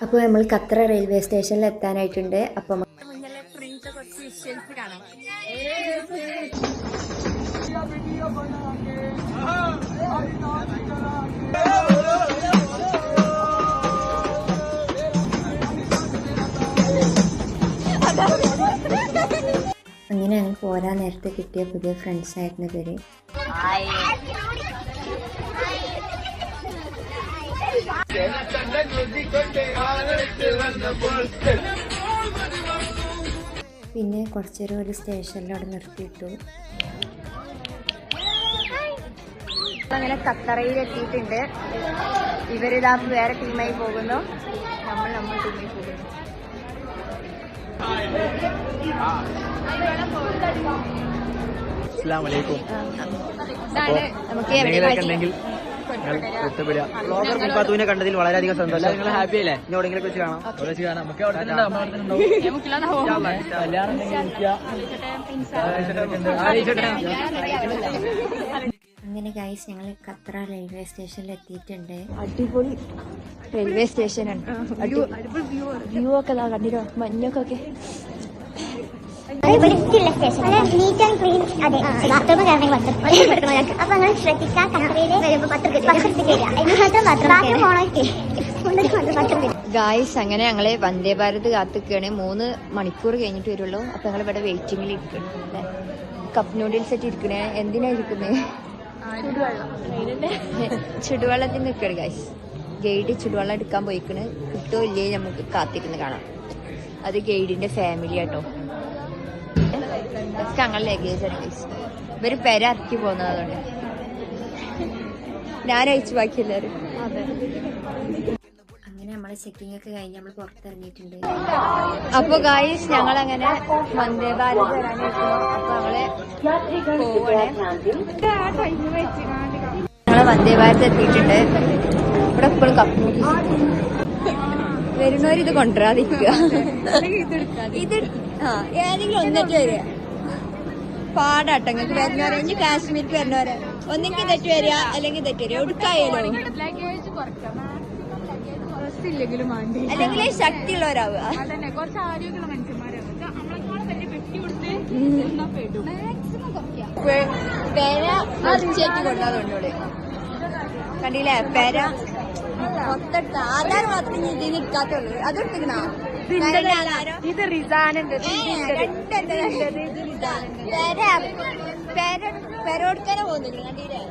അപ്പോൾ നമ്മൾ Qatar railway സ്റ്റേഷനിൽ എത്താനായിട്ടുണ്ട്. അപ്പം അങ്ങനെ ഞങ്ങൾ പോരാൻ നേരത്തെ കിട്ടിയ പുതിയ ഫ്രണ്ട്സ് ആയിരുന്നു ഇവര്. പിന്നെ കുറച്ചേരം ഒരു സ്റ്റേഷനിൽ അവിടെ നിർത്തിയിട്ടു. അങ്ങനെ ഖത്തറയിൽ എത്തിയിട്ടുണ്ട്. ഇവരിതാ വേറെ ടീമായി പോകുന്നു, നമ്മൾ ടീമായി പോകുന്നു. നമുക്ക് കണ്ടതിൽ വളരെയധികം സന്തോഷം. നിങ്ങൾ ഹാപ്പി അല്ലേ? ഇനി എവിടെയെങ്കിലും വെച്ച് കാണാം. അങ്ങനെ ഗൈസ് ഞങ്ങൾ ഖത്തർ റെയിൽവേ സ്റ്റേഷനിൽ എത്തിയിട്ടുണ്ട്. അടിപൊളി റെയിൽവേ സ്റ്റേഷനാണ്. വ്യൂ ഒക്കെ കണ്ടിരോ, മഞ്ഞൊക്കെ. Neat and clean. അതെ, ബാത്റൂം അപ്പൊ നിങ്ങൾ ശ്രദ്ധിക്കാം. ഖത്തറില് വരുമ്പോ ഗായ്സ് അങ്ങനെ ഞങ്ങള് വന്ദേ ഭാരത് കാത്തിക്കാണ്. 3 മണിക്കൂർ കഴിഞ്ഞിട്ട് വരുള്ളൂ. അപ്പൊ ഞങ്ങൾ ഇവിടെ വെയിറ്റിംഗിൽ ഇരിക്കണം. കപ്പ് നൂഡിൽസ് ആയിട്ട് ഇരിക്കണേ. എന്തിനാ ഇരിക്കുന്നത്? ചുടുവെള്ളത്തിൽ നിൽക്കണ് ഗായ്സ്. ഗൈഡ് ചുടുവെള്ളം എടുക്കാൻ പോയിക്കണ്. കിട്ടോ ഇല്ലേ നമുക്ക് കാത്തിരുന്ന് കാണാം. അത് ഗൈഡിന്റെ ഫാമിലി ആട്ടോ. ഞങ്ങൾ ലഗേജ് ആണ് ഗൈസ്. ഇവര് പെര ഇറക്കി പോകുന്നതുകൊണ്ട് ഞാൻ അയച്ചു ബാക്കി എല്ലാവരും. അങ്ങനെ നമ്മള് ചെക്കിംഗ് ഒക്കെ കഴിഞ്ഞ് നമ്മൾ പുറത്തിറങ്ങിയിട്ടുണ്ട്. അപ്പൊ ഗായ്സ് ഞങ്ങളങ്ങനെ വന്ദേ ഭാരത് വരാനായിരുന്നു. അപ്പൊ ഞങ്ങള് വന്ദേ ഭാരത് എത്തിയിട്ടുണ്ട്. ഇവിടെ എപ്പോഴും കപ്പ് നൂഡിൽസ് വരുന്നവരിത് കൊണ്ടുവരാതിരിക്കുക. ഇത് ഏതെങ്കിലും ഒന്നിട്ട് വരിക പാടാട്ടോ. നിങ്ങൾക്ക് വരുന്നവരെ ഇനി കാശ്മീർക്ക് വരുന്നവരെ ഒന്നെങ്കിൽ തെറ്റ് വരിക അല്ലെങ്കിൽ തെറ്റ് വരിക. ഒടുക്കായാലോ അല്ലെങ്കിൽ ശക്തിയുള്ളവരാവുക. പെര തീർച്ചയായിട്ടും കൊണ്ടാകുന്നുണ്ടോളെ. കണ്ടില്ലേ പെര മൊത്തം ആധാർ മാത്രം ഇതിന് എടുക്കാത്തുള്ളൂ. അത് എടുത്തിക്കണോ? ഇത് റിസാനുണ്ട്. പെര കൊടുക്കാനേ പോകുന്നില്ല. കണ്ടില്ലേ